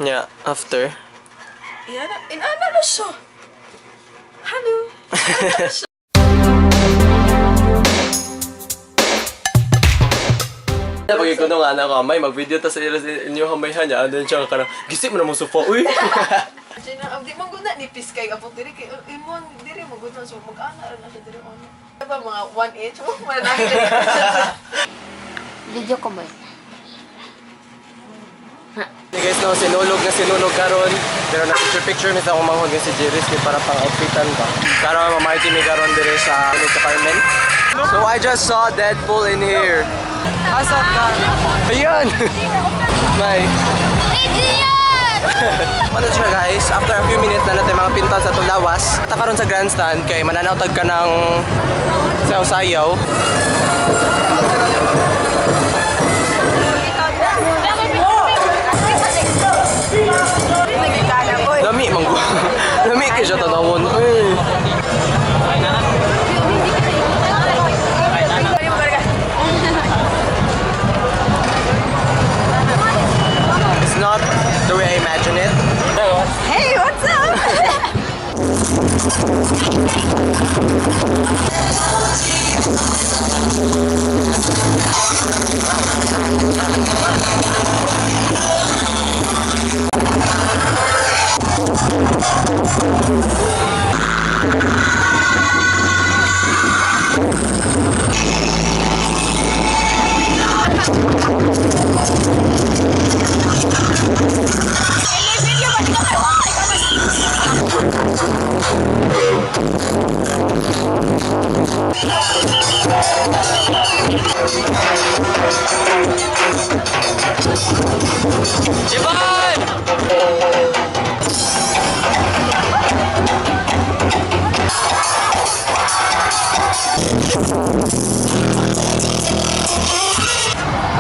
Yeah, after. Inana na siya. Hello. Pag ikaw nung anak ko, may mag-video ta sa inyo hamayhan niya. Andun siya karang, gisip mo na mong sofa. Uy! Di mo guna ni Piskay kapag diri kay imong diri mo guna so mag-ana ra na siya diri on. Diba mga 1 inch mo mananahin. Video ko ba? Guys, no, sinulog karon. Pero na-picture mi sa akong manghod nga si Jerry's kay para pang outfitan ba. Karon mamarty mi karon dire sa Carmen. So I just saw Deadpool in here. Asa ka? Ayun! Bye! Ano siya guys, after a few minutes na natin mga pintal sa itong lawas. Takaroon sa grandstand kay mananautag ka ng sayaw-sayaw. Lami, manggo. Lami kayo siya tanawon. It's not the way I imagine it. Hey, what's up?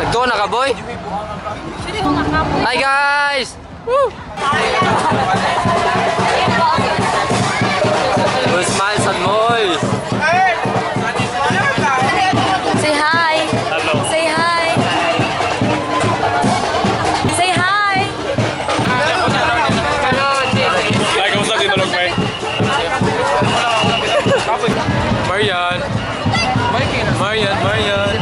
Nagtuon na ka, boy? Hi, guys! Woo! Full smiles at Moy! Say hi! Hello! Say hi! Say hi! Ay, kamusta din malog may? Marian! Marian!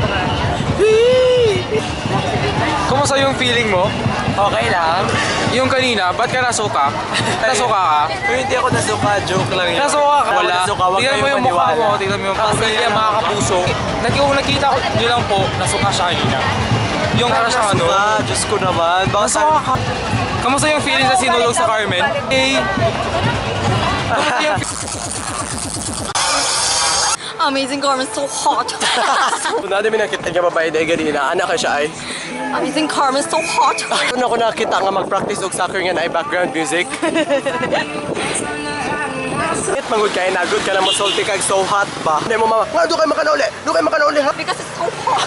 Kumusta yung feeling mo? Okay lang. Yung kanina, ba't ka nasuka? Nasuka ka? Hindi ako nasuka, joke lang yun. Nasuka ka? Wala. Tingnan mo yung mukha mo, tingnan mo yung pamilya, mga kapuso. Kung nakita ko nyo lang po, nasuka siya kanina. Yung para siya ano? Diyos ko naman. Nasuka ka. Kamusta yung feeling sa sinulog sa Carmen? Hey! Kamusta yung Amazing Carmen, so hot! Una din nakita niya babae dahil ganina. Anak ka siya ay. Amazing Carmen, so hot! Kung ako nakita nga mag-practice og soccer nga na ay background music. It mangod kay nagod ka na mo salty kag so hot ba? Hindi mo mama, nga do kay makanauli ha? Because it's so hot!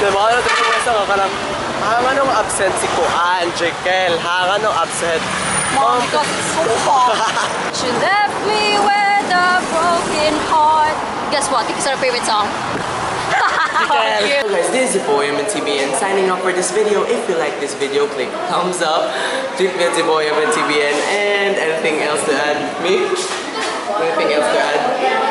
Diba ano tayo mo sa kanang hanga nung absent si Kuan, Jekyll, hanga nung absent. Mom, because it's so hot! She left me with a broken heart. Guess what? This is our favorite song. Hey guys, this is your boy MNTBN signing off for this video. If you like this video, click thumbs up. Tweet me at your boy MNTBN and anything else to add? Me? Anything else to add?